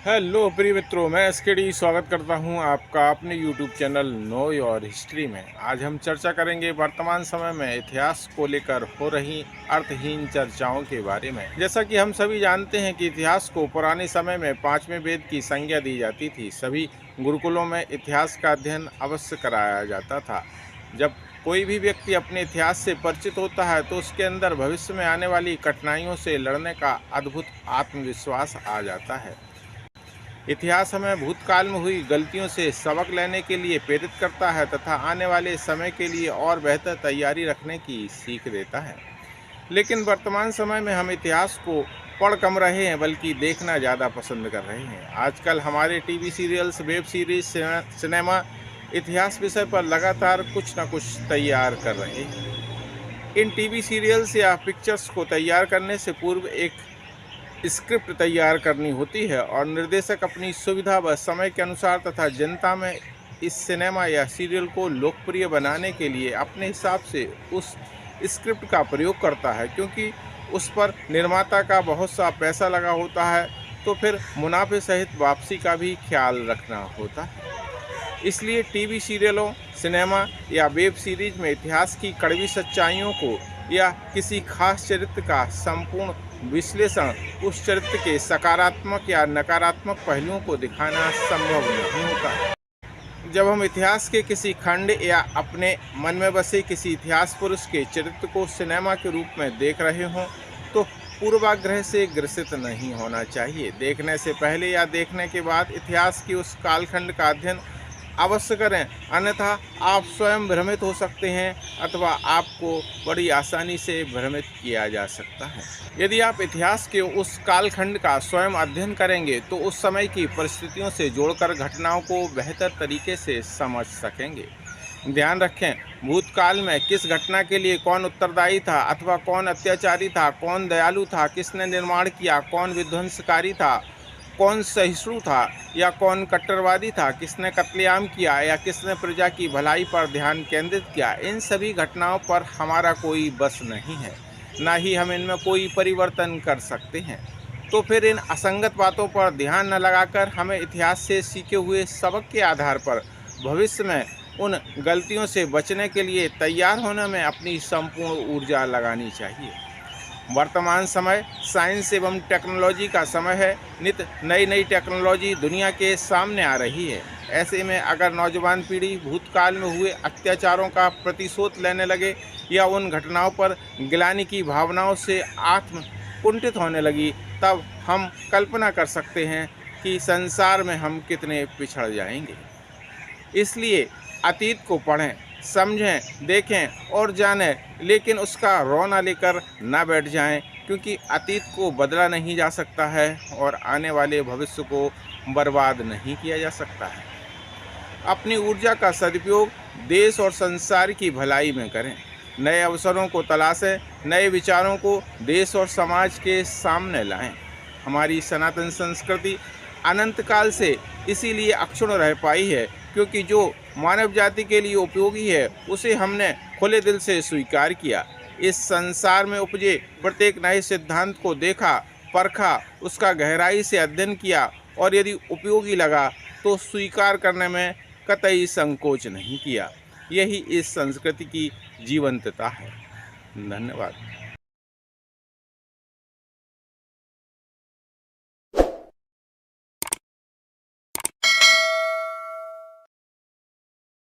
Hello प्रिय मित्रों, मैं एसकेडी स्वागत करता हूं आपका अपने YouTube channel know your history में। आज हम चर्चा करेंगे वर्तमान समय में इतिहास को लेकर हो रही अर्थहीन चर्चाओं के बारे में। जैसा कि हम सभी जानते हैं कि इतिहास को पुराने समय में पांचवें वेद की संज्ञा दी जाती थी। सभी गुरुकुलों में इतिहास का अध्ययन अवश्य कराया जाता था। जब कोई भी व्यक्ति अपने इतिहास से परिचित होता है तो उसके अंदर भविष्य में आने वाली कठिनाइयों से लड़ने का अद्भुत आत्मविश्वास आ जाता है। इतिहास हमें भूतकाल में हुई गलतियों से सबक लेने के लिए प्रेरित करता है तथा आने वाले समय के लिए और बेहतर तैयारी रखने की सीख देता है। लेकिन वर्तमान समय में हम इतिहास को पढ़ कम रहे हैं बल्कि देखना ज़्यादा पसंद कर रहे हैं। आजकल हमारे TV serials, web series, cinema इतिहास विषय पर लगातार कुछ न कुछ तैयार कर रहे हैं। इन टीवी सीरियल्स या पिक्चर्स को तैयार करने से पूर्व एक स्क्रिप्ट तैयार करनी होती है और निर्देशक अपनी सुविधा व समय के अनुसार तथा जनता में इस सिनेमा या सीरियल को लोकप्रिय बनाने के लिए अपने हिसाब से उस स्क्रिप्ट का प्रयोग करता है। क्योंकि उस पर निर्माता का बहुत सा पैसा लगा होता है तो फिर मुनाफे सहित वापसी का भी ख्याल रखना होता है। इसलिए टीवी सीरियलों, सिनेमा या वेब सीरीज में इतिहास की कड़वी सच्चाइयों को या किसी खास चरित्र का संपूर्ण विश्लेषण, उस चरित्र के सकारात्मक या नकारात्मक पहलुओं को दिखाना संभव नहीं होता। जब हम इतिहास के किसी खंड या अपने मन में बसे किसी इतिहास पुरुष के चरित्र को सिनेमा के रूप में देख रहे हों तो पूर्वाग्रह से ग्रसित नहीं होना चाहिए। देखने से पहले या देखने के बाद इतिहास की उस कालखंड का अध्ययन अवश्य करें, अन्यथा आप स्वयं भ्रमित हो सकते हैं अथवा आपको बड़ी आसानी से भ्रमित किया जा सकता है। यदि आप इतिहास के उस कालखंड का स्वयं अध्ययन करेंगे तो उस समय की परिस्थितियों से जोड़कर घटनाओं को बेहतर तरीके से समझ सकेंगे। ध्यान रखें, भूतकाल में किस घटना के लिए कौन उत्तरदायी था अथवा कौन अत्याचारी था, कौन दयालु था, किसने निर्माण किया, कौन विध्वंसकारी था, कौन सहिष्णु था या कौन कट्टरवादी था, किसने कत्लेआम किया या किसने प्रजा की भलाई पर ध्यान केंद्रित किया, इन सभी घटनाओं पर हमारा कोई बस नहीं है, ना ही हम इनमें कोई परिवर्तन कर सकते हैं। तो फिर इन असंगत बातों पर ध्यान न लगाकर हमें इतिहास से सीखे हुए सबक के आधार पर भविष्य में उन गलतियों से बचने के लिए तैयार होने में अपनी संपूर्ण ऊर्जा लगानी चाहिए। वर्तमान समय साइंस एवं टेक्नोलॉजी का समय है। नित नई नई टेक्नोलॉजी दुनिया के सामने आ रही है। ऐसे में अगर नौजवान पीढ़ी भूतकाल में हुए अत्याचारों का प्रतिशोध लेने लगे या उन घटनाओं पर गिलानी की भावनाओं से आत्म कुंठित होने लगी, तब हम कल्पना कर सकते हैं कि संसार में हम कितने पिछड़ जाएंगे। इसलिए अतीत को पढ़ें, समझें, देखें और जानें, लेकिन उसका रौना लेकर ना बैठ जाएं, क्योंकि अतीत को बदला नहीं जा सकता है और आने वाले भविष्य को बर्बाद नहीं किया जा सकता है। अपनी ऊर्जा का सदुपयोग देश और संसार की भलाई में करें। नए अवसरों को तलाशें, नए विचारों को देश और समाज के सामने लाएं। हमारी सनातन संस्कृति अनंत काल से इसीलिए अक्षुण्ण रह पाई है क्योंकि जो मानव जाति के लिए उपयोगी है उसे हमने खुले दिल से स्वीकार किया। इस संसार में उपजे प्रत्येक नए सिद्धांत को देखा, परखा, उसका गहराई से अध्ययन किया और यदि उपयोगी लगा तो स्वीकार करने में कतई संकोच नहीं किया। यही इस संस्कृति की जीवंतता है। धन्यवाद।